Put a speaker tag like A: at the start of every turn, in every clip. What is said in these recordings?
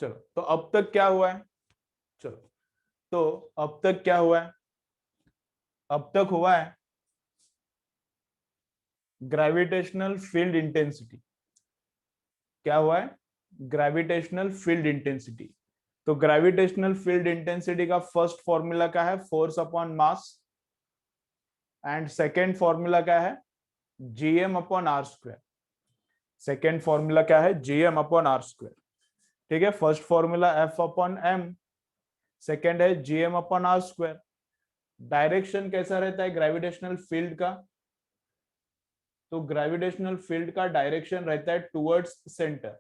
A: चलो, तो अब तक क्या हुआ है? चलो, तो अब तक क्या हुआ है? अब तक हुआ है ग्रेविटेशनल फील्ड इंटेंसिटी। क्या हुआ है? Gravitational field intensity. तो ग्रेविटेशनल फील्ड इंटेंसिटी का फर्स्ट फॉर्मूला क्या है? Force upon mass. And second formula क्या है? GM upon r square. Second formula क्या है? GM upon r square. ठीक है, first formula F upon M, second है GM upon r square. Direction कैसा रहता है ग्रेविटेशनल फील्ड का? तो ग्रेविटेशनल फील्ड का डायरेक्शन रहता है टुवर्ड्स सेंटर।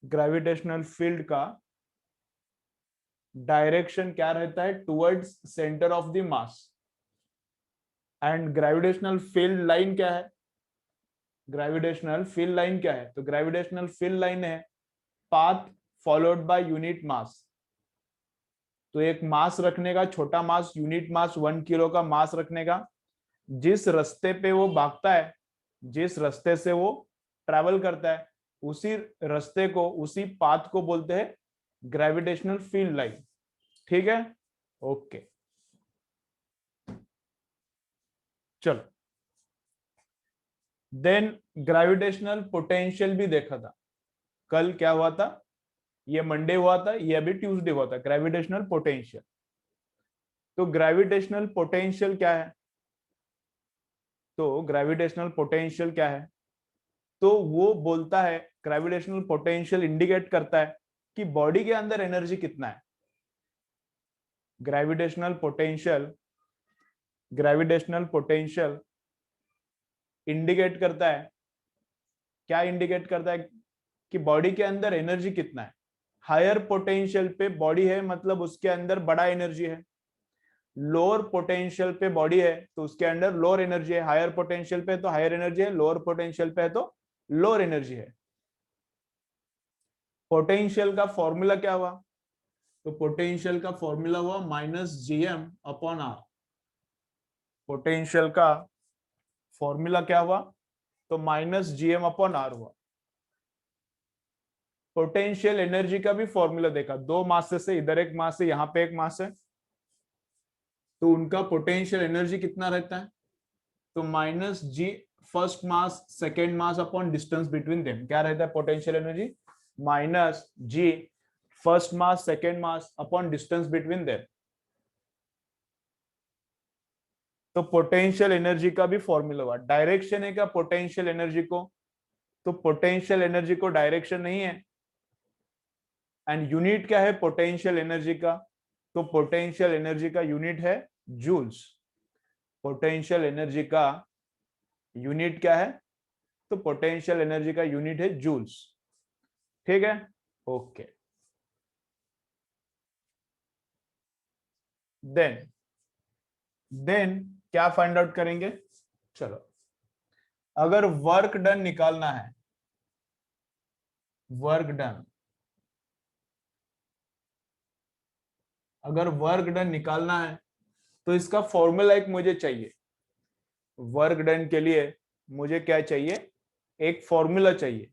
A: ग्रेविटेशनल फील्ड का डायरेक्शन क्या रहता है? Towards centre of the mass. And gravitational field line क्या है? ग्रेविटेशनल फील्ड लाइन क्या है? तो ग्रेविटेशनल फील्ड लाइन है path followed by unit mass. तो एक मास रखने का, छोटा मास, यूनिट मास 1 किलो का मास रखने का, जिस रास्ते पे वो भागता है, जिस रास्ते से वो ट्रैवल करता है, उसी रास्ते को, उसी पाथ को बोलते हैं ग्रेविटेशनल फील्ड लाइन। ठीक है, ओके। चलो, देन ग्रेविटेशनल पोटेंशियल भी देखा था। कल क्या हुआ था? ये मंडे हुआ था, ये अभी ट्यूसडे हुआ था। ग्रेविटेशनल पोटेंशियल, तो ग्रेविटेशनल पोटेंशियल क्या है? तो ग्रेविटेशनल पोटेंशियल क्या है? तो वो बोलता है, ग्रेविटेशनल पोटेंशियल इंडिकेट करता है कि बॉडी के अंदर एनर्जी कितना है। Gravitational potential, gravitational potential indicate करता है, क्या इंडिकेट करता है? कि बॉडी के अंदर एनर्जी कितना है। हायर पोटेंशियल पे बॉडी है, मतलब उसके अंदर बड़ा एनर्जी है। लोअर पोटेंशियल पे बॉडी है तो उसके अंदर लोअर एनर्जी है। हायर पोटेंशियल पे तो हायर एनर्जी है, लोअर पोटेंशियल पे है तो लोअर एनर्जी है। पोटेंशियल का फॉर्मूला क्या हुआ? तो पोटेंशियल का फॉर्मूला हुआ -gm अपॉन आर। पोटेंशियल का फॉर्मूला क्या हुआ? तो -gm अपॉन आर हुआ। पोटेंशियल एनर्जी का भी फॉर्मूला देखा, दो मास से, इधर एक मास है, यहाँ पे एक मास है, तो उनका पोटेंशियल एनर्जी कितना रहता है? तो -g first mass second mass upon distance between them. क्या रहता है potential energy? -g first mass second mass upon distance between them. तो पोटेंशियल एनर्जी का भी फॉर्मूला हुआ। डायरेक्शन है क्या पोटेंशियल एनर्जी को? तो पोटेंशियल एनर्जी को डायरेक्शन नहीं है। एंड यूनिट क्या है पोटेंशियल एनर्जी का? तो पोटेंशियल एनर्जी का यूनिट है जूल्स। पोटेंशियल एनर्जी का यूनिट क्या है? तो पोटेंशियल एनर्जी का यूनिट है जूल्स। ठीक है, ओके। देन देन क्या फाइंड आउट करेंगे? चलो, अगर वर्क डन निकालना है, वर्क डन, अगर वर्क डन निकालना है तो इसका फॉर्मूला एक मुझे चाहिए। वर्क डन के लिए मुझे क्या चाहिए? एक फॉर्मूला चाहिए।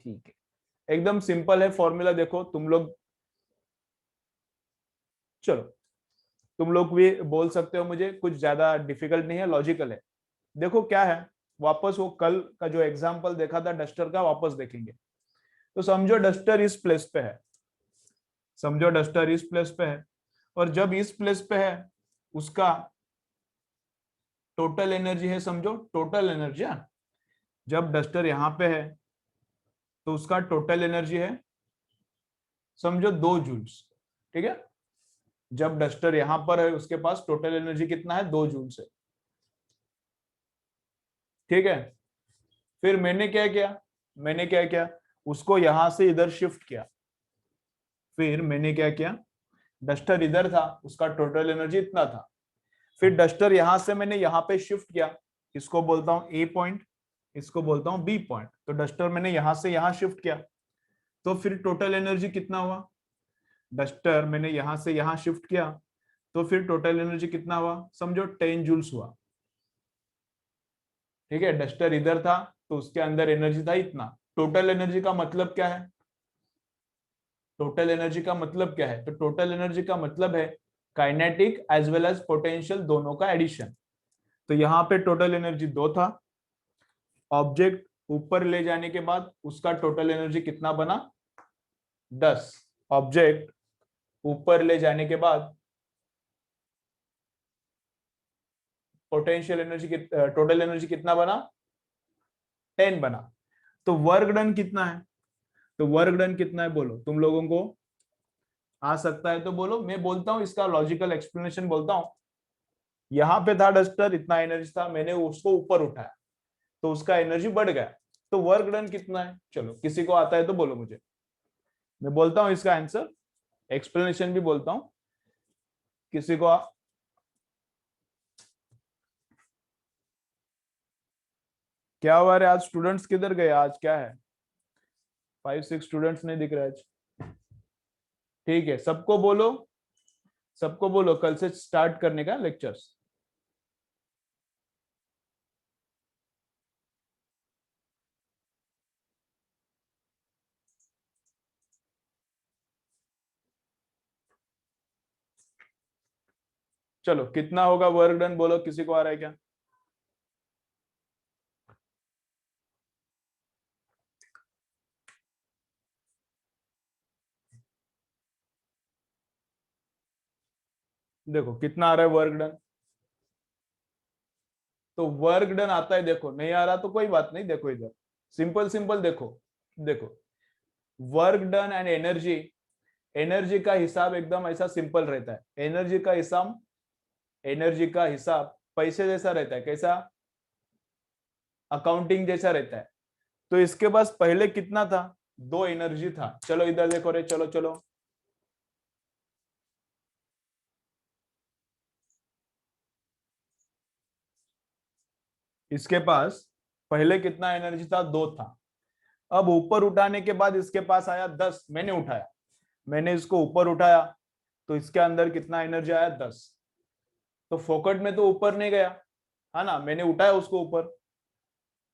A: ठीक है, एकदम सिंपल है फॉर्मूला, देखो तुम लोग, चलो तुम लोग भी बोल सकते हो, मुझे कुछ ज्यादा डिफिकल्ट नहीं है, लॉजिकल है। देखो क्या है, वापस वो कल का जो एग्जांपल देखा था डस्टर का वापस देखेंगे। तो समझो डस्टर इस प्लेस पे है, समझो डस्टर इस प्लेस पे है, और जब इस प्लेस पे है उसका टोटल एनर्जी है, समझो टोटल एनर्जी। जब डस्टर यहां पे है तो उसका टोटल एनर्जी है समझो 2 जूल्स। ठीक है, जब डस्टर यहां पर है उसके पास टोटल एनर्जी कितना है? 2 जूल्स है। ठीक है, फिर मैंने क्या किया? मैंने क्या किया? उसको यहां से इधर शिफ्ट किया। फिर मैंने क्या किया? डस्टर इधर था, उसका टोटल एनर्जी इतना था। फिर डस्टर यहां से मैंने यहां पे शिफ्ट किया, इसको बोलता हूं ए पॉइंट, इसको बोलता हूं बी पॉइंट। तो डस्टर मैंने यहां से यहां शिफ्ट किया, तो फिर टोटल एनर्जी कितना हुआ? डस्टर मैंने यहां से यहां शिफ्ट किया, तो फिर टोटल एनर्जी कितना हुआ? समझो 10 जूल्स हुआ। ठीक है, डस्टर इधर था तो उसके अंदर एनर्जी था इतना। टोटल एनर्जी का मतलब क्या है? टोटल एनर्जी का मतलब क्या है? तो टोटल एनर्जी का मतलब है kinetic as well as potential दोनों का एडिशन। तो यहाँ पे टोटल एनर्जी 2 था। ऑब्जेक्ट ऊपर ले जाने के बाद उसका टोटल एनर्जी कितना बना? 10। ऑब्जेक्ट ऊपर ले जाने के बाद पोटेंशियल एनर्जी टोटल एनर्जी कितना बना? 10 बना। तो वर्क डन कितना है? तो वर्क डन कितना है बोलो, तुम लोगों को आ सकता है तो बोलो, मैं बोलता हूं इसका लॉजिकल एक्सप्लेनेशन बोलता हूं। यहाँ पे था डस्टर, इतना एनर्जी था, मैंने उसको ऊपर उठाया तो उसका एनर्जी बढ़ गया। तो वर्क डन कितना है? चलो किसी को आता है तो बोलो मुझे, मैं बोलता हूं इसका आंसर, एक्सप्लेनेशन भी बोलता हूं। किसी को क्या हुआ रे? आज स्टूडेंट्स किधर गए? आज क्या है? 5-6 स्टूडेंट्स नहीं दिख रहे आज। ठीक है, सबको बोलो, सबको बोलो कल से स्टार्ट करने का लेक्चर्स। चलो कितना होगा वर्क डन बोलो, किसी को आ रहा है क्या? देखो कितना आ रहा है वर्क डन। तो वर्क डन आता है, देखो नहीं आ रहा तो कोई बात नहीं, देखो इधर सिंपल सिंपल देखो। देखो work done and energy, energy का हिसाब एकदम ऐसा सिंपल रहता है। एनर्जी का हिसाब, एनर्जी का हिसाब पैसे जैसा रहता है। कैसा? अकाउंटिंग जैसा रहता है। तो इसके पास पहले कितना था? 2 एनर्जी था। चलो इधर देखो रे, चलो चलो, इसके पास पहले कितना एनर्जी था? 2 था। अब ऊपर उठाने के बाद इसके पास आया 10, मैंने उठाया, मैंने इसको ऊपर उठाया तो इसके अंदर कितना एनर्जी आया? 10। तो फोकट में तो ऊपर नहीं गया, है ना, मैंने उठाया उसको ऊपर,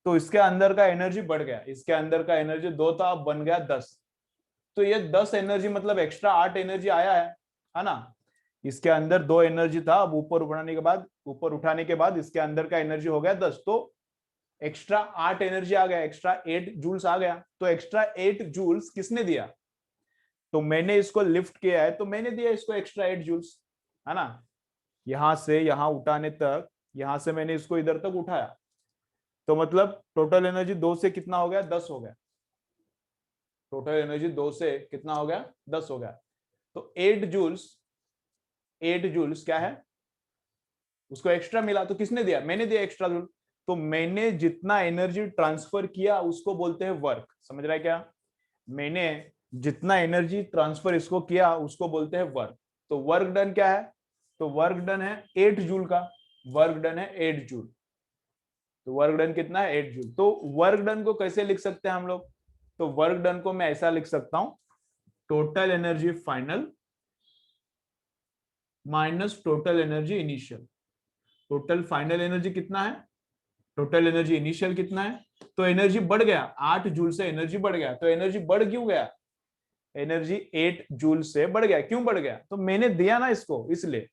A: तो इसके अंदर का एनर्जी बढ़ गया। इसके अंदर का एनर्जी 2 था, अब बन गया 10। तो ये 10 एनर्जी मतलब एक्स्ट्रा 8 एनर्जी आया है ना। इसके अंदर 2 एनर्जी था, अब ऊपर उठाने के बाद, ऊपर उठाने के बाद इसके अंदर का एनर्जी हो गया 10। तो एक्स्ट्रा 8 एनर्जी आ गया, एक्स्ट्रा 8 जूल्स आ गया। तो एक्स्ट्रा 8 जूल्स किसने दिया? तो मैंने इसको लिफ्ट किया है तो मैंने दिया इसको एक्स्ट्रा 8 जूल्स, है ना। यहां से यहां उठाने तक, यहां से मैंने इसको इधर तक उठाया, तो मतलब टोटल एनर्जी 2 से कितना हो गया? 10 हो गया। टोटल एनर्जी 2 से कितना हो गया? 10 हो गया। तो 8 जूल्स, 8 जूल्स क्या है? उसको एक्स्ट्रा मिला। तो किसने दिया? मैंने दिया एक्स्ट्रा जूल। तो मैंने जितना एनर्जी ट्रांसफर किया उसको बोलते हैं वर्क। समझ रहा है क्या? मैंने जितना एनर्जी ट्रांसफर इसको किया उसको बोलते हैं वर्क। तो वर्क डन क्या है? तो वर्क डन है 8 जूल का। वर्क डन है 8 जूल। तो वर्क डन कितना है? 8 जूल। तो वर्क डन को कैसे लिख सकते हैं हम लोग? तो वर्क डन को मैं ऐसा लिख सकता हूं, total energy final minus total energy initial. Total final energy कितना है? टोटल एनर्जी इनिशियल कितना है? तो एनर्जी बढ़ गया, 8 जूल से एनर्जी बढ़ गया। तो एनर्जी बढ़ क्यों गया? एनर्जी 8 जूल से बढ़ गया। क्यों बढ़ गया? तो मैंने दिया ना इसको, इसलिए।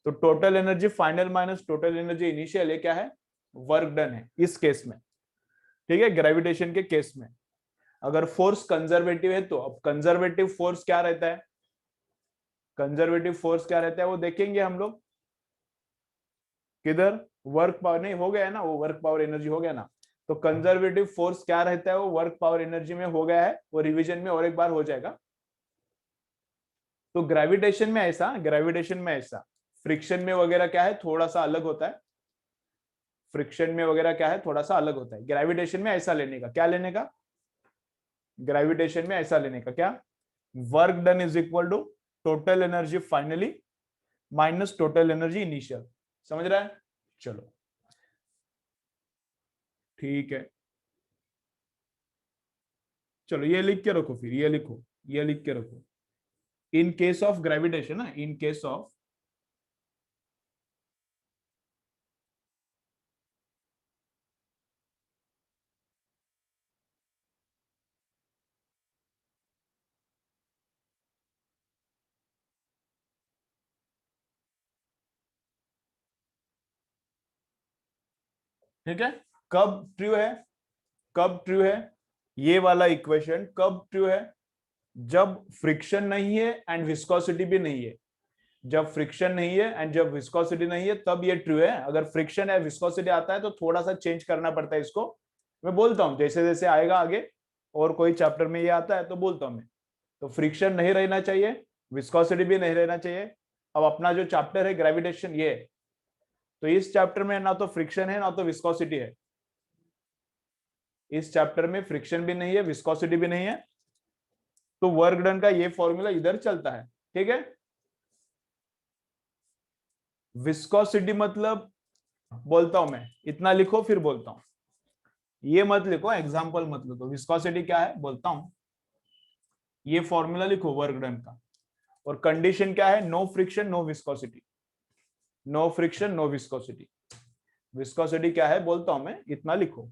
A: तो total energy final minus total energy initial, ये क्या है? वर्क डन है इस केस में। ठीक है, ग्रेविटेशन के केस में। अगर फोर्स कंजर्वेटिव है तो, अब कंजर्वेटिव फोर्स क्या रहता है? कंजर्वेटिव फोर्स क्या रहता है वो देखेंगे हम लोग। किधर? वर्क पावर, नहीं हो गया है ना वो, वर्क पावर एनर्जी हो गया ना। तो कंजर्वेटिव फोर्स क्या रहता है? वो वर्क पावर एनर्जी में हो गया है, वो रिवीजन में और एक बार हो जाएगा। तो ग्रेविटेशन में ऐसा, ग्रेविटेशन में ऐसा, फ्रिक्शन में वगैरह क्या है, थोड़ा सा अलग होता है। फ्रिक्शन में वगैरह क्या है, थोड़ा सा अलग होता है। ग्रेविटेशन में ऐसा लेने का, क्या लेने का? ग्रेविटेशन में ऐसा लेने का क्या? Work done is equal to total energy finally minus total energy initial. समझ रहा है? चलो ठीक है। चलो ये लिख के रखो, फिर ये लिखो, ये लिख के रखो। इन केस ऑफ ग्रेविटेशन ना, इन केस ऑफ, ठीक है, कब ट्रू है, कब ट्रू है ये वाला इक्वेशन, कब ट्रू है, जब फ्रिक्शन नहीं है एंड विस्कोसिटी भी नहीं है। जब फ्रिक्शन नहीं है एंड जब विस्कोसिटी नहीं है तब ये ट्रू है। अगर फ्रिक्शन है विस्कोसिटी आता है तो थोड़ा सा चेंज करना पड़ता है इसको, मैं बोलता हूं जैसे जैसे आएगा आगे, और कोई चैप्टर में ये आता है तो बोलता हूं मैं। तो फ्रिक्शन नहीं रहना चाहिए, विस्कोसिटी भी नहीं रहना चाहिए। अब अपना जो चैप्टर है ग्रेविटेशन ये है, तो इस चैप्टर में ना तो फ्रिक्शन है ना तो विस्कोसिटी है। इस चैप्टर में फ्रिक्शन भी नहीं है, विस्कोसिटी भी नहीं है, तो वर्क डन का ये फॉर्मूला इधर चलता है। ठीक है, विस्कोसिटी मतलब, बोलता हूं मैं, इतना लिखो फिर बोलता हूं, ये मत लिखो, एग्जाम्पल मत लिखो। विस्कोसिटी क्या है बोलता हूं, ये फॉर्मूला लिखो वर्क डन का, और कंडीशन क्या है, no friction no viscosity, no friction no viscosity. Viscosity क्या है बोलता हूं मैं, इतना लिखो।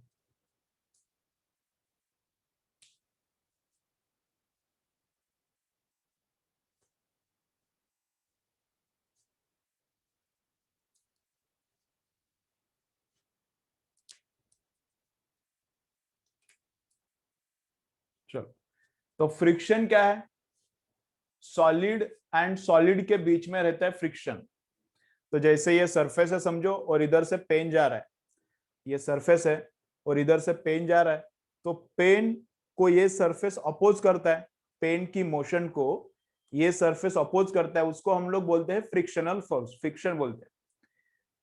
A: चलो, तो फ्रिक्शन क्या है, सॉलिड एंड सॉलिड के बीच में रहता है फ्रिक्शन। तो जैसे ये सरफेस है समझो, और इधर से पेन जा रहा है, ये सरफेस है और इधर से पेन जा रहा है, तो पेन को ये सरफेस अपोज करता है, पेन की मोशन को ये सरफेस अपोज करता है, उसको हम लोग बोलते हैं फ्रिक्शनल फोर्स, फ्रिक्शन बोलते हैं।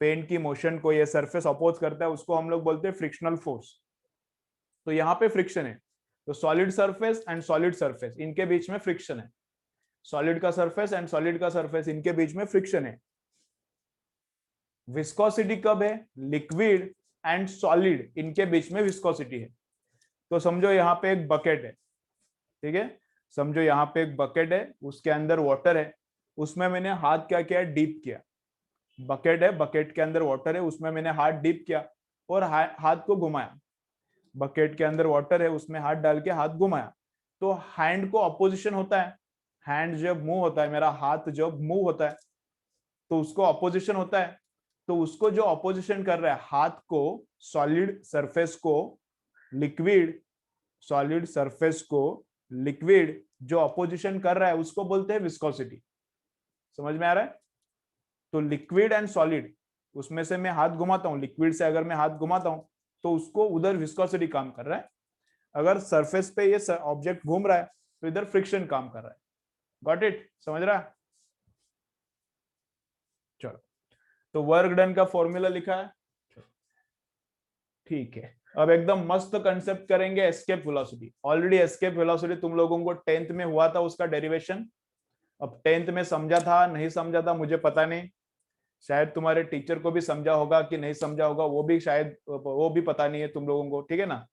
A: पेन की मोशन को ये सरफेस अपोज करता है, उसको हम लोग बोलते हैं फ्रिक्शनल फोर्स। तो यहाँ पे फ्रिक्शन है, तो solid surface and solid surface इनके बीच में फ्रिक्शन है, सॉलिड का सरफेस एंड सॉलिड का सरफेस इनके बीच में फ्रिक्शन है। विस्कोसिटी कब है, लिक्विड एंड सॉलिड इनके बीच में विस्कोसिटी है। तो समझो यहाँ पे एक बकेट है, ठीक है, समझो यहाँ पे एक बकेट है, उसके अंदर वाटर है, उसमें मैंने हाथ क्या किया, डीप किया। बकेट है, बकेट के अंदर वाटर है, उसमें मैंने हाथ डीप किया और हाथ को घुमाया। बकेट के अंदर वाटर है, उसमें हाथ डाल के हाथ घुमाया, तो हैंड को अपोजिशन होता है। हैंड जब मूव होता है, मेरा हाथ जब मूव होता है तो उसको अपोजिशन होता है। तो उसको जो अपोजिशन कर रहा है, हाथ को, सॉलिड सरफेस को, लिक्विड, सॉलिड सरफेस को लिक्विड जो अपोजिशन कर रहा है उसको बोलते हैं विस्कोसिटी। समझ में आ रहा है? तो लिक्विड एंड सॉलिड, उसमें से मैं हाथ घुमाता हूं, लिक्विड से अगर मैं हाथ घुमाता हूं तो उसको उधर विस्कोसिटी काम कर रहा है। अगर सरफेस पे ये ऑब्जेक्ट घूम रहा है तो इधर फ्रिक्शन काम कर रहा है। Got it? समझ रहा है? चलो, तो वर्क डन का फॉर्मूला लिखा है, ठीक है। अब एकदम मस्त कंसेप्ट करेंगे, escape velocity. Already escape velocity तुम लोगों को 10th में हुआ था, उसका डेरिवेशन। अब 10th में समझा था नहीं समझा था मुझे पता नहीं, शायद तुम्हारे टीचर को भी समझा होगा कि नहीं समझा होगा, वो भी शायद, वो भी पता नहीं है तुम लोगों को, ठीक है ना।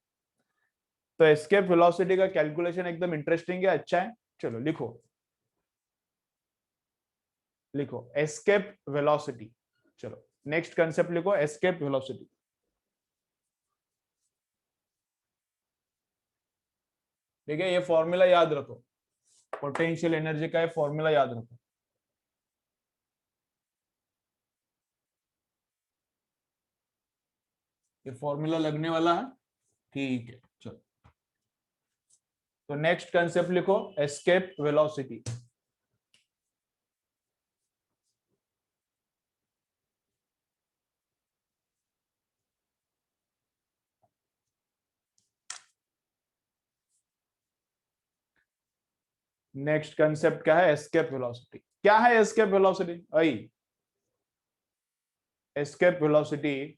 A: तो एस्केप वेलोसिटी का कैलकुलेशन एकदम इंटरेस्टिंग है, अच्छा है। चलो लिखो, लिखो एस्केप वेलोसिटी। चलो नेक्स्ट कंसेप्ट लिखो, एस्केप वेलोसिटी। ठीक है, ये फॉर्मूला याद रखो, पोटेंशियल एनर्जी का ये फॉर्मूला याद रखो। ये फॉर्मूला लगने वाला है, ठीक है। चलो, तो नेक्स्ट कंसेप्ट लिखो, एस्केप वेलोसिटी। नेक्स्ट कंसेप्ट क्या है, एस्केप वेलोसिटी। क्या है एस्केप वेलोसिटी? आई, एस्केप वेलोसिटी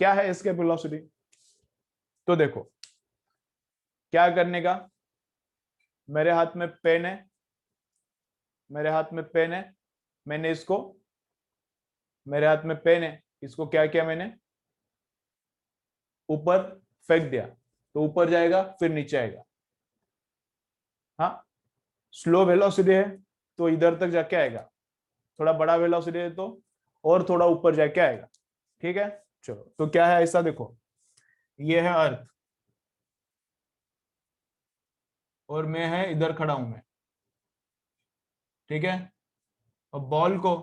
A: क्या है, एस्केप वेलोसिटी? तो देखो, क्या करने का, मेरे हाथ में पेन है, मेरे हाथ में पेन है, मैंने इसको, मेरे हाथ में पेन है, इसको क्या किया मैंने, ऊपर फेंक दिया, तो ऊपर जाएगा फिर नीचे आएगा। हाँ, स्लो वेलोसिटी है तो इधर तक जाके आएगा, थोड़ा बड़ा वेलोसिटी है तो और थोड़ा ऊपर जाके आएगा। ठीक है, चलो, तो क्या है ऐसा, देखो ये है अर्थ और मैं है इधर खड़ा हूं मैं, ठीक है। और बॉल को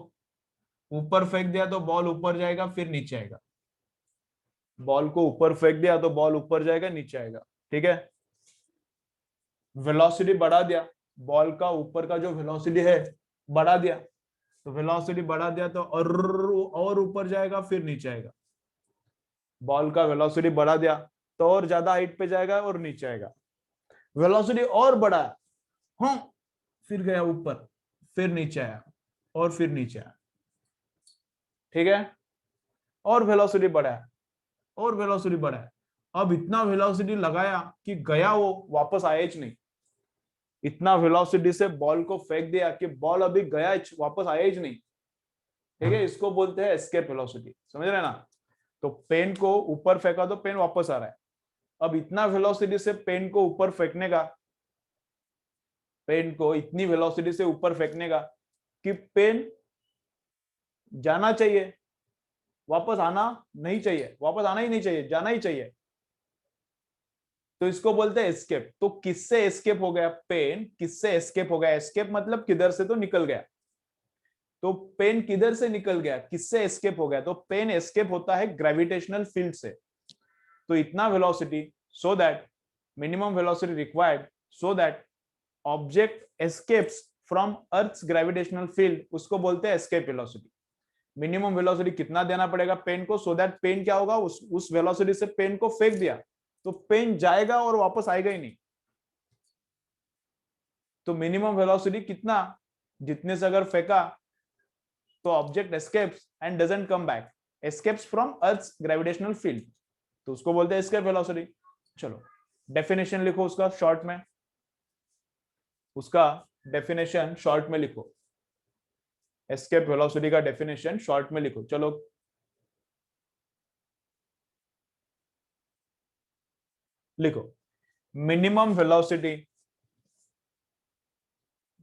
A: ऊपर फेंक दिया तो बॉल ऊपर जाएगा फिर नीचे आएगा। बॉल को ऊपर फेंक दिया तो बॉल ऊपर जाएगा नीचे आएगा, ठीक है। वेलोसिटी बढ़ा दिया, बॉल का ऊपर का जो वेलोसिटी है बढ़ा दिया, तो वेलोसिटी बढ़ा दिया तो और ऊपर जाएगा फिर नीचे आएगा। बॉल का वेलोसिटी बढ़ा दिया तो और ज्यादा हाइट पे जाएगा और नीचे आएगा। वेलोसिटी और बढ़ा, हाँ, फिर गया ऊपर, फिर नीचे आया और फिर नीचे आया, ठीक है। और वेलोसिटी बढ़ाया और वेलोसिटी बढ़ाया, अब इतना वेलोसिटी लगाया कि गया वो वापस आया ही नहीं। इतना वेलोसिटी से बॉल को फेंक दिया कि बॉल अभी गया वापस आया ही नहीं, ठीक है। इसको बोलते हैं एस्केप वेलोसिटी, समझ रहे ना। तो पेन को ऊपर फेंका तो पेन वापस आ रहा है। अब इतना वेलोसिटी से पेन को ऊपर फेंकने का, पेन को इतनी वेलोसिटी से ऊपर फेंकने का कि पेन जाना चाहिए, वापस आना नहीं चाहिए, वापस आना ही नहीं चाहिए, जाना ही चाहिए। तो इसको बोलते हैं एस्केप। तो किससे एस्केप हो गया, पेन किससे एस्केप हो गया। एस्केप मतलब किधर से तो निकल गया। तो पेन किधर से निकल गया, किससे एस्केप हो गया, तो पेन एस्केप होता है ग्रेविटेशनल फील्ड से। तो इतना velocity, so that minimum velocity required so that object escapes from earth's gravitational field, उसको बोलते हैं एस्केप वेलोसिटी। मिनिमम वेलोसिटी कितना देना पड़ेगा पेन को, सो दैट पेन क्या होगा, उस वेलोसिटी से पेन को फेंक दिया तो पेन जाएगा और वापस आएगा ही नहीं। तो मिनिमम वेलोसिटी कितना, जितने से अगर फेंका तो object escapes and doesn't come back, escapes from earth's gravitational field, तो उसको बोलते हैं एस्केप वेलोसिटी। चलो डेफिनेशन लिखो उसका शॉर्ट में, उसका डेफिनेशन शॉर्ट में लिखो, एस्केप वेलोसिटी का डेफिनेशन शॉर्ट में लिखो। चलो लिखो, minimum velocity,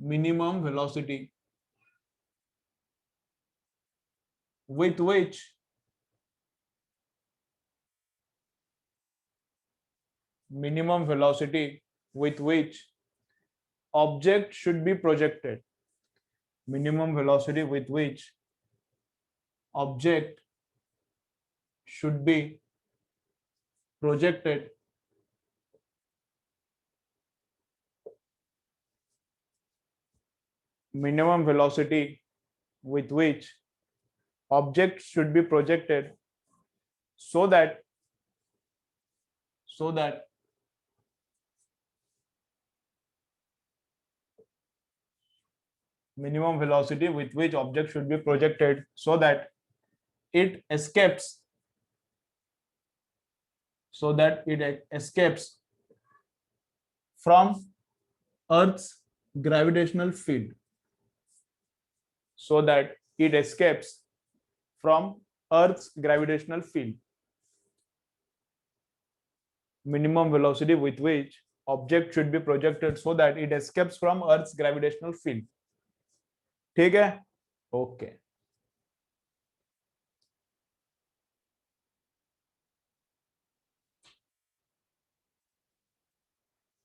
A: minimum velocity with which minimum velocity with which object should be projected, minimum velocity with which object should be projected minimum velocity with which object should be projected so that minimum velocity with which object should be projected so that it escapes from earth's gravitational field, so that it escapes from earth's gravitational field, minimum velocity with which object should be projected so that it escapes from earth's gravitational field, ठीक है। Okay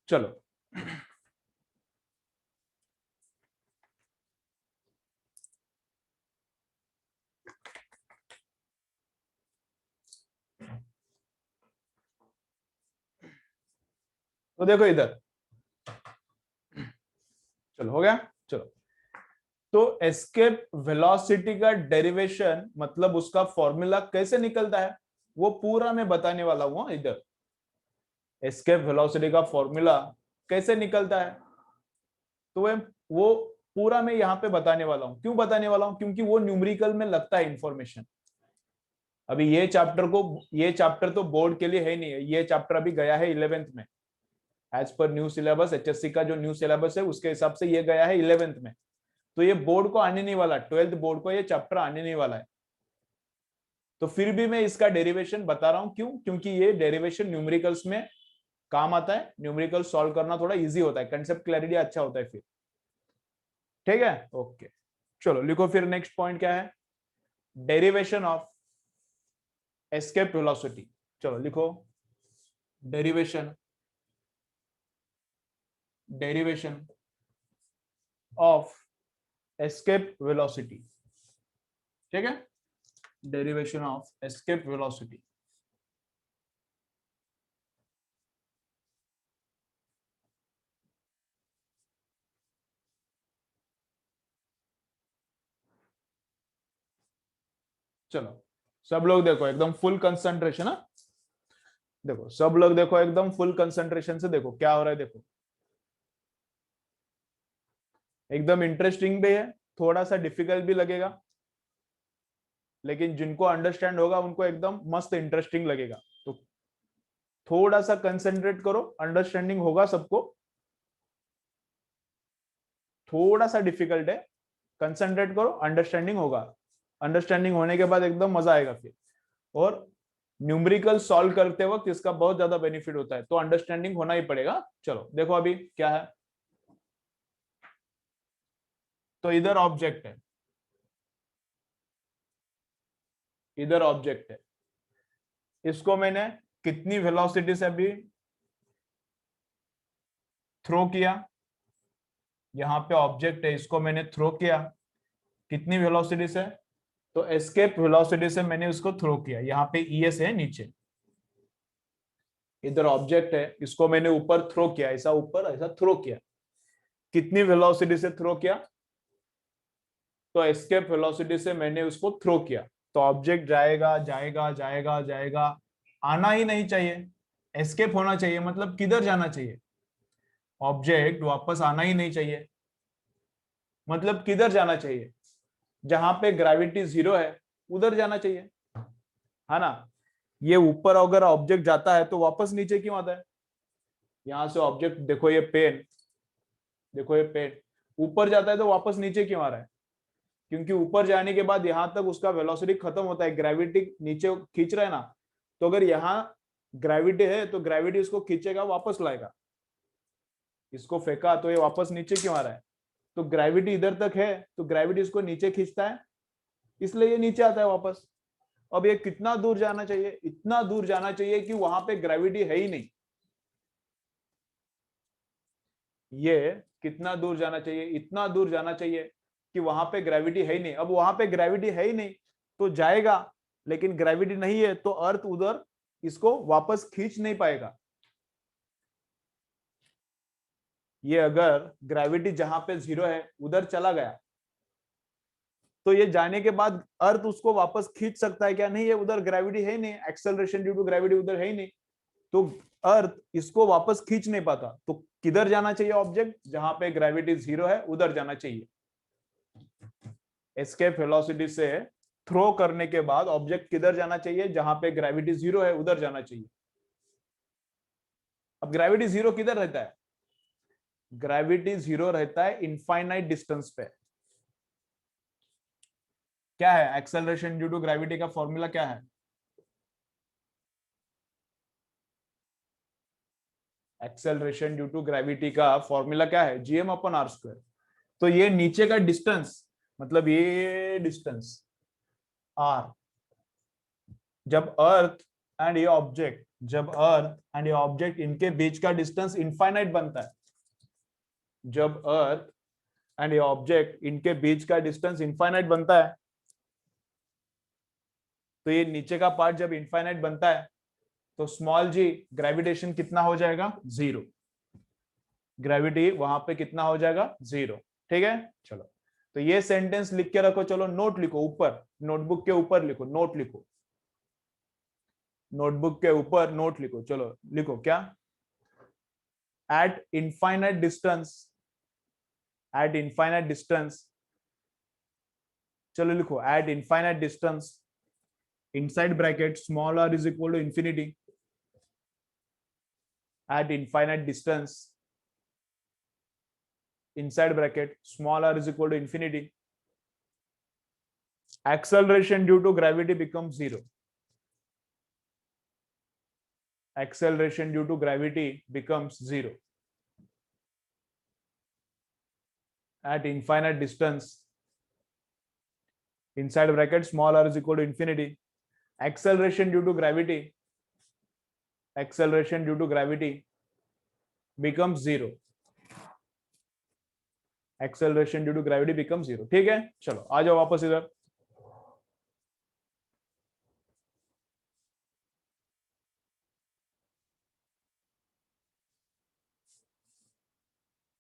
A: चलो तो देखो इधर, चलो हो गया। चलो तो एस्केप वेलोसिटी का डेरिवेशन मतलब उसका फॉर्मूला कैसे निकलता है वो पूरा मैं बताने वाला हूं इधर। एस्केप वेलोसिटी का फॉर्मूला कैसे निकलता है तो वो पूरा मैं यहाँ पे बताने वाला हूँ। क्यों बताने वाला हूँ, क्योंकि वो न्यूमेरिकल में लगता है इंफॉर्मेशन। अभी ये चैप्टर तो बोर्ड के लिए है नहीं है, ये चैप्टर अभी गया है 11th में, as per new syllabus, HSC का जो न्यू सिलेबस है उसके हिसाब से ये गया है 11th में। तो ये बोर्ड को आने नहीं वाला, 12th बोर्ड को ये चैप्टर आने नहीं वाला है। तो फिर भी मैं इसका डेरिवेशन बता रहा हूं, क्यों, क्योंकि ये डेरिवेशन न्यूमेरिकल्स में काम आता है, न्यूमेरिकल सॉल्व करना थोड़ा इजी होता है, कंसेप्ट क्लैरिटी अच्छा होता है फिर, ठीक है। ओके चलो लिखो फिर नेक्स्ट पॉइंट क्या है, डेरिवेशन ऑफ एस्केप वेलोसिटी। चलो लिखो डेरिवेशन ऑफ एस्केप वेलोसिटी, ठीक है। डेरिवेशन ऑफ एस्केप वेलोसिटी, चलो सब लोग देखो एकदम फुल कंसंट्रेशन है, देखो सब लोग देखो एकदम फुल कंसंट्रेशन से देखो क्या हो रहा है। देखो एकदम इंटरेस्टिंग भी है, थोड़ा सा डिफिकल्ट भी लगेगा, लेकिन जिनको अंडरस्टैंड होगा उनको एकदम मस्त इंटरेस्टिंग लगेगा। तो थोड़ा सा कंसंट्रेट करो, अंडरस्टैंडिंग होगा सबको। थोड़ा सा डिफिकल्ट है, कंसंट्रेट करो, अंडरस्टैंडिंग होगा। अंडरस्टैंडिंग होने के बाद एकदम मजा आएगा फिर। और न्यूमेरिकल सॉल्व करते वक्त इसका बहुत ज्यादा बेनिफिट होता है, तो अंडरस्टैंडिंग होना ही पड़ेगा। चलो देखो अभी क्या है। तो इधर ऑब्जेक्ट है, इधर ऑब्जेक्ट है, इसको मैंने कितनी वेलोसिटी से अभी थ्रो किया। यहाँ पे ऑब्जेक्ट है, इसको मैंने थ्रो किया कितनी वेलोसिटी से, तो एस्केप वेलोसिटी से मैंने उसको थ्रो किया। यहाँ पे ईएस है नीचे, इधर ऑब्जेक्ट है, इसको मैंने ऊपर थ्रो किया, ऐसा ऊपर ऐसा थ्रो किया। कितनी वेलोसिटी से थ्रो किया, तो एस्केप वेलोसिटी से मैंने उसको थ्रो किया। तो ऑब्जेक्ट जाएगा जाएगा जाएगा जाएगा, आना ही नहीं चाहिए, एस्केप होना चाहिए, मतलब किधर जाना चाहिए, ऑब्जेक्ट वापस आना ही नहीं चाहिए। मतलब किधर जाना चाहिए, जहां पे ग्रेविटी जीरो है उधर जाना चाहिए, है ना। ये ऊपर अगर ऑब्जेक्ट जाता है तो वापस नीचे क्यों आता है। यहां से ऑब्जेक्ट देखो, ये पेन, देखो ये पेन ऊपर जाता है तो वापस नीचे क्यों आ रहा है, क्योंकि ऊपर जाने के बाद यहां तक उसका वेलोसिटी खत्म होता है, ग्रेविटी नीचे खींच रहा है ना। तो अगर यहाँ ग्रेविटी है तो ग्रेविटी उसको खींचेगा, वापस लाएगा। इसको फेंका तो ये वापस नीचे क्यों आ रहा है, तो ग्रेविटी इधर तक है, तो ग्रेविटी इसको नीचे खींचता है, इसलिए ये नीचे आता है वापस। अब ये कितना दूर जाना चाहिए, इतना दूर जाना चाहिए कि वहां पे ग्रेविटी है ही नहीं। ये कितना दूर जाना चाहिए, इतना दूर जाना चाहिए कि वहां पे ग्रेविटी है ही नहीं। अब वहां पे ग्रेविटी है ही नहीं तो जाएगा, लेकिन ग्रेविटी नहीं है तो अर्थ उधर इसको वापस खींच नहीं पाएगा। ये अगर ग्रेविटी जहां पे जीरो है उधर चला गया, तो ये जाने के बाद अर्थ उसको वापस खींच सकता है क्या, नहीं है, उधर ग्रेविटी है ही नहीं, एक्सेलरेशन ड्यू टू ग्रेविटी उधर है ही नहीं। तो अर्थ इसको वापस खींच नहीं पाता, तो किधर जाना चाहिए ऑब्जेक्ट, जहां पे ग्रेविटी जीरो है उधर जाना चाहिए। एस्केप वेलोसिटी से थ्रो करने के बाद ऑब्जेक्ट किधर जाना चाहिए, जहां पे ग्रेविटी जीरो है उधर जाना चाहिए। अब ग्रेविटी जीरो किधर रहता है, ग्रेविटी जीरो रहता है इनफाइनाइट डिस्टेंस पे। क्या है एक्सेलरेशन ड्यू टू ग्रेविटी का फॉर्मूला क्या है, एक्सेलरेशन ड्यू टू ग्रेविटी का फॉर्मूला क्या है, जीएम अपन आर स्क्वायर। तो ये नीचे का डिस्टेंस, मतलब ये डिस्टेंस आर, जब अर्थ एंड ये ऑब्जेक्ट, जब अर्थ एंड ये ऑब्जेक्ट इनके बीच का डिस्टेंस इनफाइनाइट बनता है, जब अर्थ एंड ये ऑब्जेक्ट इनके बीच का डिस्टेंस इनफाइनाइट बनता है, तो ये नीचे का पार्ट जब इनफाइनाइट बनता है तो स्मॉल जी ग्रेविटेशन कितना हो जाएगा, जीरो। ग्रेविटी वहां पे कितना हो जाएगा, जीरो। ठीक है चलो, तो ये सेंटेंस लिख के रखो, चलो नोट लिखो ऊपर, नोटबुक के ऊपर लिखो, नोट लिखो, नोटबुक के ऊपर नोट लिखो। चलो लिखो क्या, at infinite distance, at infinite distance, चलो लिखो at infinite distance, inside bracket small r is equal to infinity, at infinite distance inside bracket small r is equal to infinity, acceleration due to gravity becomes zero, acceleration due to gravity becomes zero at infinite distance, inside bracket small r is equal to infinity, acceleration due to gravity, acceleration due to gravity becomes zero, acceleration due to gravity becomes zero। ठीक है चलो आ जाओ वापस इधर।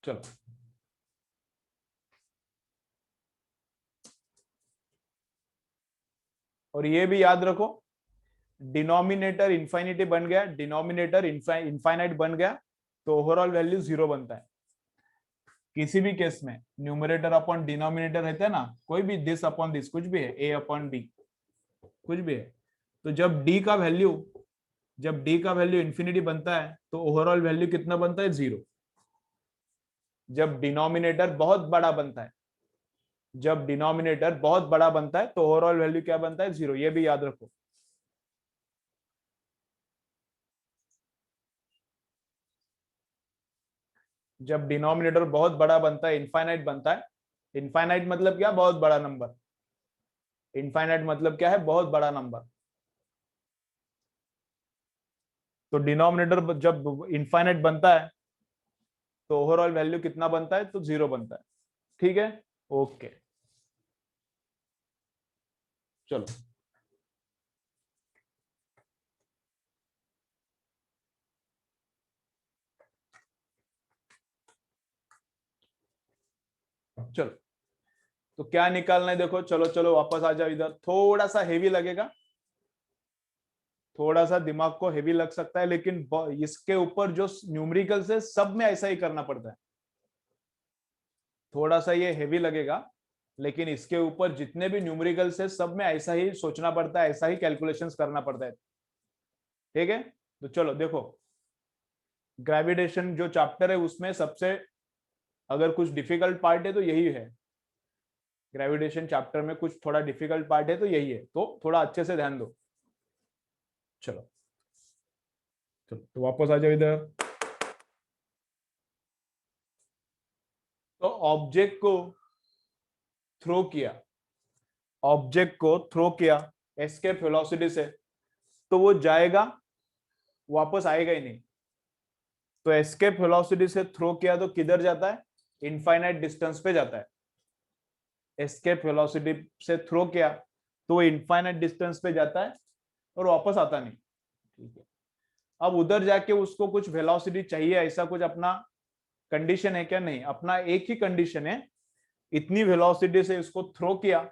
A: चलो और ये भी याद रखो, डिनोमिनेटर इन्फाइनिटी बन गया, डिनोमिनेटर इनफाइनाइट बन गया, तो ओवरऑल वैल्यू 0 बनता है। किसी भी केस में न्यूमरेटर अपॉन डिनोमिनेटर रहता है ना, कोई भी दिस अपॉन दिस, कुछ भी है, ए अपॉन बी, कुछ भी है, तो जब डी का वैल्यू इंफिनिटी बनता है तो ओवरऑल वैल्यू कितना बनता है? 0। जब डिनोमिनेटर बहुत बड़ा बनता है, जब डिनोमिनेटर बहुत बड़ा बनता है तो ओवरऑल वैल्यू क्या बनता है? 0। ये भी याद रखो। जब डिनोमिनेटर बहुत बड़ा बनता है, इनफाइनाइट बनता है, इनफाइनाइट मतलब क्या? बहुत बड़ा नंबर। इनफाइनाइट मतलब क्या है? बहुत बड़ा नंबर। तो डिनोमिनेटर जब इनफाइनाइट बनता है तो ओवरऑल वैल्यू कितना बनता है? तो 0 बनता है। ठीक है, ओके, चलो। चलो, तो क्या निकालना है देखो, चलो चलो वापस आ जाओ इधर। थोड़ा सा हेवी लगेगा, थोड़ा सा दिमाग को हेवी लग सकता है, लेकिन इसके ऊपर जो न्यूमेरिकल्स है सब में ऐसा ही करना पड़ता है। थोड़ा सा ये हेवी लगेगा, लेकिन इसके ऊपर जितने भी न्यूमेरिकल्स है सब में ऐसा ही सोचना पड़ता है, ऐसा ही कैलकुलेशंस करना पड़ता है। ठीक है, तो चलो देखो, ग्रेविटेशन जो चैप्टर है उसमें सबसे अगर कुछ डिफिकल्ट पार्ट है तो यही है। ग्रेविटेशन चैप्टर में कुछ थोड़ा डिफिकल्ट पार्ट है तो यही है, तो थोड़ा अच्छे से ध्यान दो। चलो चलो, तो वापस आ जाओ इधर। तो ऑब्जेक्ट को थ्रो किया एस्केप वेलोसिटी से, तो वो जाएगा, वापस आएगा ही नहीं। तो एस्केप वेलोसिटी से थ्रो किया तो किधर जाता है? इनफाइनाइट डिस्टेंस पे जाता है। एस्केप वेलोसिटी से थ्रो किया तो वो इनफाइनाइट डिस्टेंस पे जाता है और वापस आता नहीं। ठीक है, अब उधर जाके उसको कुछ वेलोसिटी चाहिए, ऐसा कुछ अपना कंडीशन है क्या? नहीं, अपना एक ही कंडीशन है, इतनी वेलोसिटी से इसको थ्रो किया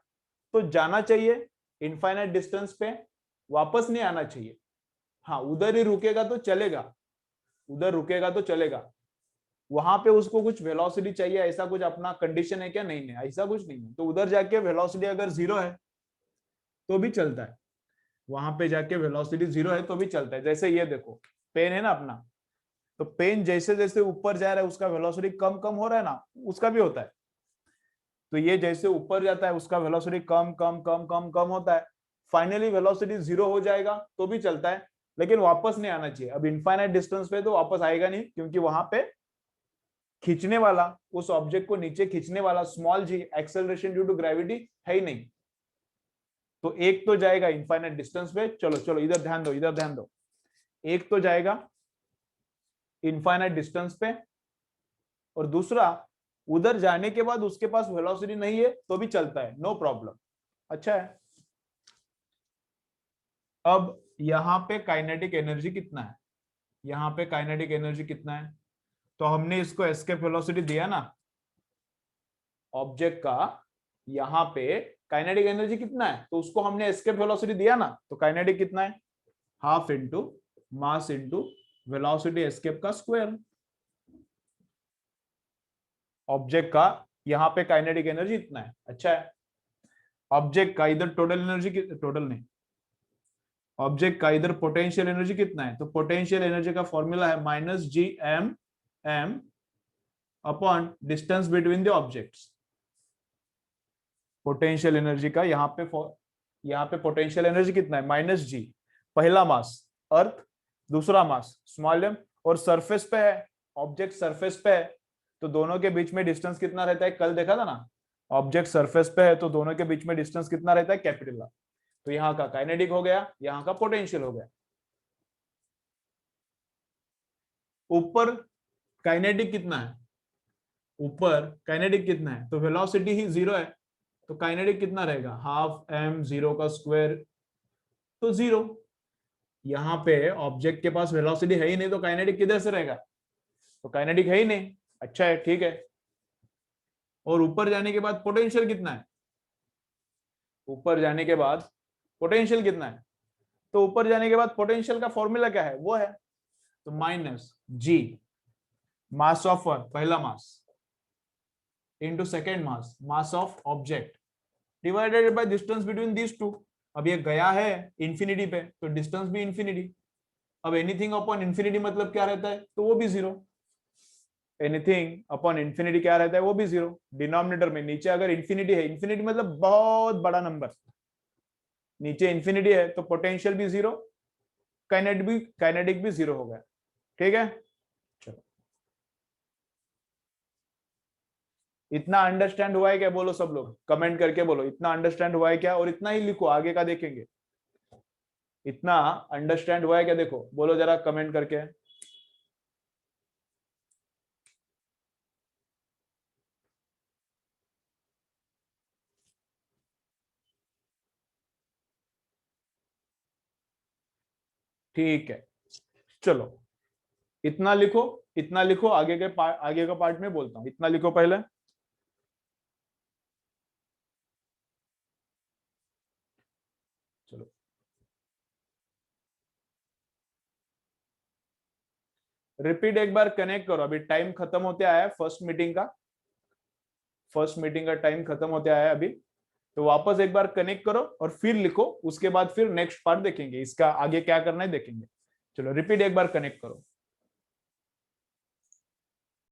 A: तो जाना चाहिए इनफाइनाइट डिस्टेंस पे, वापस नहीं आना चाहिए। हाँ, उधर ही रुकेगा तो चलेगा, उधर रुकेगा तो चलेगा। वहां पे उसको कुछ वेलोसिटी चाहिए, ऐसा कुछ अपना कंडीशन है क्या? नहीं नहीं, ऐसा कुछ नहीं है। तो उधर जाके वेलोसिटी अगर 0 है तो भी चलता है, वहां पे जाके वेलोसिटी 0 है तो भी चलता है। जैसे ये देखो, पेन है ना अपना, तो पेन जैसे जैसे ऊपर जा रहा है उसका वेलोसिटी कम कम हो रहा है ना, उसका भी होता है। तो ये जैसे ऊपर जाता है उसका वेलोसिटी कम कम कम कम कम होता है, फाइनली वेलोसिटी 0 हो जाएगा तो भी चलता है, लेकिन वापस नहीं आना चाहिए। अब इनफाइनाइट डिस्टेंस पे तो वापस आएगा नहीं, क्योंकि वहां पे खींचने वाला, उस ऑब्जेक्ट को नीचे खींचने वाला small G acceleration due to gravity है ही नहीं। तो एक तो जाएगा इनफाइनाइट डिस्टेंस पे, चलो चलो इधर ध्यान दो, इधर ध्यान दो। एक तो जाएगा इनफाइनाइट डिस्टेंस पे, और दूसरा उधर जाने के बाद उसके पास वेलोसिटी नहीं है तो भी चलता है, नो प्रॉब्लम। अच्छा है। अब यहाँ पे काइनेटिक एनर्जी कितना है? यहाँ पे काइनेटिक एनर्जी कितना है? तो हमने इसको एस्केप वेलोसिटी दिया ना ऑब्जेक्ट का, यहाँ पे काइनेटिक एनर्जी कितना है तो उसको हमने एस्केप वेलोसिटी दिया ना, तो काइनेटिक कितना है? Half into mass into velocity escape का स्क्वायर। ऑब्जेक्ट का यहाँ पे काइनेटिक एनर्जी इतना है। अच्छा है, ऑब्जेक्ट का इधर टोटल एनर्जी, टोटल नहीं, ऑब्जेक्ट का इधर पोटेंशियल एनर्जी कितना है? तो पोटेंशियल एनर्जी का फॉर्मूला है -Gm upon distance between the objects. Potential energy का यहाँ पे पोटेंशियल एनर्जी कितना है? -G, पहला मास अर्थ, दूसरा मास स्मॉल एम, और सरफेस पे है, ऑब्जेक्ट सरफेस पे है, तो दोनों के बीच में डिस्टेंस कितना रहता है? कल देखा था ना, ऑब्जेक्ट सरफेस पे है तो दोनों के बीच में डिस्टेंस कितना रहता है? कैपिटल। तो यहाँ का काइनेटिक हो गया, यहाँ का पोटेंशियल हो गया। ऊपर काइनेटिक कितना है? ऊपर काइनेटिक कितना है? तो वेलोसिटी ही 0 है, तो काइनेटिक कितना रहेगा? हाफ m 0 का स्क्वायर, तो 0। यहाँ पे ऑब्जेक्ट के पास वेलोसिटी है ही नहीं तो काइनेटिक किधर से रहेगा? तो काइनेटिक है ही नहीं। अच्छा है, ठीक है। और ऊपर जाने के बाद पोटेंशियल कितना है? ऊपर जाने के बाद पोटेंशियल कितना है, तो ऊपर जाने के बाद पोटेंशियल का फॉर्मूला क्या है, वो है तो minus ji mass of earth, पहला mass, into second mass, mass of object, divided by distance between these two. अब ये गया है इंफिनिटी पे तो डिस्टेंस भी इंफिनिटी। अब एनीथिंग अपॉन इंफिनिटी मतलब क्या रहता है, तो वो भी जीरो। एनीथिंग अपॉन इंफिनिटी क्या रहता है, वो भी जीरो। डिनोमिनेटर में नीचे अगर इंफिनिटी है, इंफिनिटी मतलब बहुत बड़ा नंबर, नीचे इंफिनिटी है तो पोटेंशियल भी जीरो, काइनेटिक भी जीरो हो गया। ठीक है, चलो इतना अंडरस्टैंड हुआ है क्या, बोलो सब लोग कमेंट करके बोलो इतना अंडरस्टैंड हुआ है क्या, और इतना ही लिखो, आगे का देखेंगे। इतना अंडरस्टैंड हुआ है क्या, देखो बोलो जरा कमेंट करके। ठीक है, चलो इतना लिखो, इतना लिखो, आगे का पार्ट में बोलता हूं, इतना लिखो पहले। चलो रिपीट एक बार कनेक्ट करो, अभी टाइम खत्म होते आया है फर्स्ट मीटिंग का टाइम खत्म होते आया है अभी, तो वापस एक बार कनेक्ट करो और फिर लिखो, उसके बाद फिर नेक्स्ट पार्ट देखेंगे, इसका आगे क्या करना है देखेंगे। चलो रिपीट एक बार कनेक्ट करो।